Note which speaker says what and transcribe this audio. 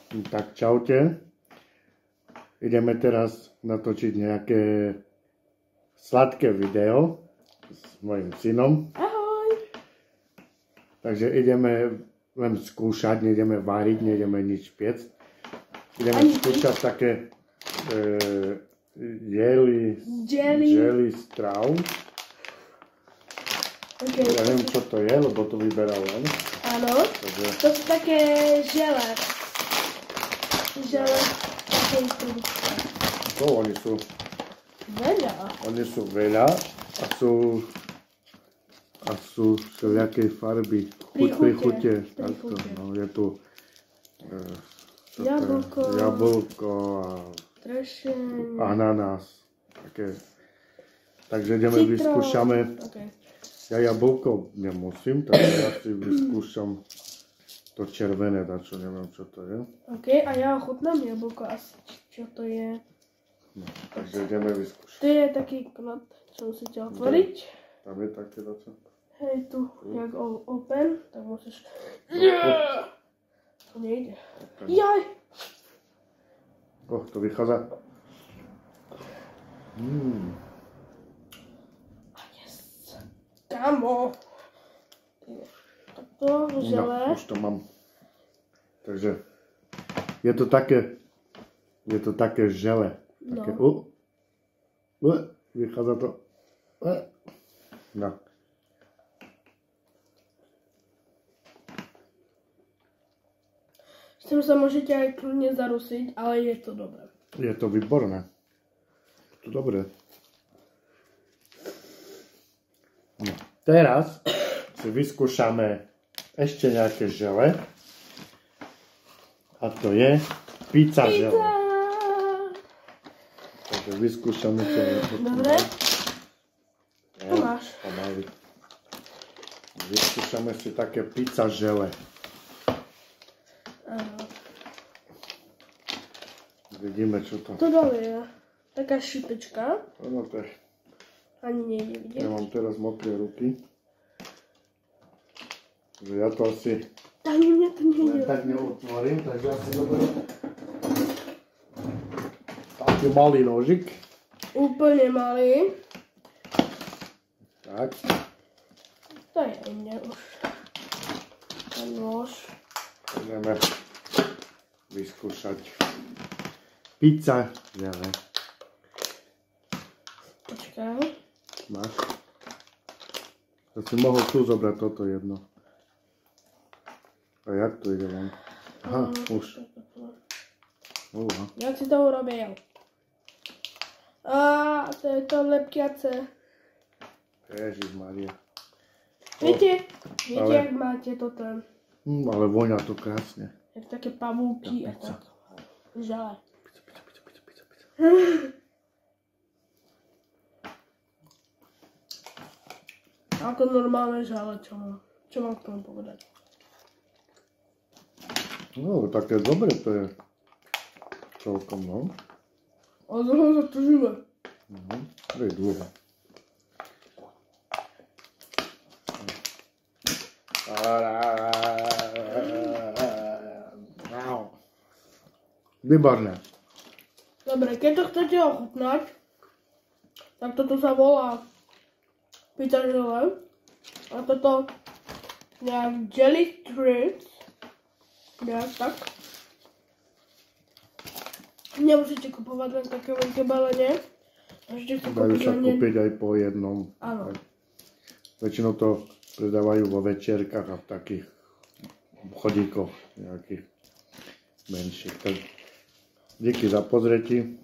Speaker 1: Tak čaute. Ideme teraz natočiť nejaké sladké video s mojím synom.
Speaker 2: Ahoj.
Speaker 1: Takže ideme len skúšať, nejdeme variť, nejdeme nič piec. Ideme skúšať také jelly strav.
Speaker 2: Okay.
Speaker 1: Ja neviem, čo to je, lebo to vyberal on.
Speaker 2: Áno, to sú také žele. Žele takej produkcie.
Speaker 1: To oni sú
Speaker 2: Veľa.
Speaker 1: Oni sú veľa a sú všelijakej farby. Príchute. Takto, no, je tu jablko a
Speaker 2: trešeň,
Speaker 1: ananás. Také. Takže ideme, vyskúšame.
Speaker 2: Okay.
Speaker 1: Ja jablko nemusím, takže ja si vyskúšam to červené, dačo, neviem, čo to je.
Speaker 2: OK, a ja ochutnám jablko asi, čo to je.
Speaker 1: No, takže ideme vyskúšať.
Speaker 2: To je taký knot, čo musíte otvoriť.
Speaker 1: Tam je také dačo.
Speaker 2: Hej, tu, jak open, tak musíš... To nejde. Jaj!
Speaker 1: To vychádza.
Speaker 2: Kámo. Takto, žele.
Speaker 1: No, už to mám. Takže je to také žele. Také, vychádza to. No.
Speaker 2: S tým sa môžete aj kľudne zarusiť, ale je to dobré.
Speaker 1: Je to výborné. Je to dobré. No. Teraz si vyskúšame ešte nejaké žele. A to je pizza žele. Takže vyskúšame to.
Speaker 2: Dobre. To máš.
Speaker 1: Vyskúšame si také pizza žele. Vidíme, čo to.
Speaker 2: To dole je taká šipečka.
Speaker 1: No to je.
Speaker 2: Ani nejde vidieť.
Speaker 1: Ja mám teraz mokré ruky. Takže ja to asi
Speaker 2: Ani mňa to nejde.
Speaker 1: tak neotvorím, takže asi doberiem taký malý nožik.
Speaker 2: Úplne malý.
Speaker 1: Tak.
Speaker 2: To je inde už. Ten nôž.
Speaker 1: Ideme vyskúšať pizza žele.
Speaker 2: Počkaj.
Speaker 1: Máš? To si mohol tu zobrať toto jedno. A jak to ide von? Aha, už.
Speaker 2: Jak si to urobil? To je to lepkiace.
Speaker 1: Ježišmaria.
Speaker 2: Viete, jak máte to ten?
Speaker 1: Ale voňa to krásne.
Speaker 2: Jak také pavúky a tak. Žele.
Speaker 1: Pizza.
Speaker 2: Ako normálne žele, čo mám k tomu povedať?
Speaker 1: No, také dobre to je. Celkom, no.
Speaker 2: A dlho sa to žije.
Speaker 1: To je dlho. Výborné.
Speaker 2: Dobre, keď to chcete ochutnať, tak toto sa volá pizza žele. A toto nejak jelly treats. Nejak tak. Nemusíte kupovať len také veľké balenie.
Speaker 1: Dajú sa kúpiť aj po jednom.
Speaker 2: Áno.
Speaker 1: Väčšinou to predávajú vo večierkach a v takých chodíkoch nejakých menších. Tak díky za pozretí.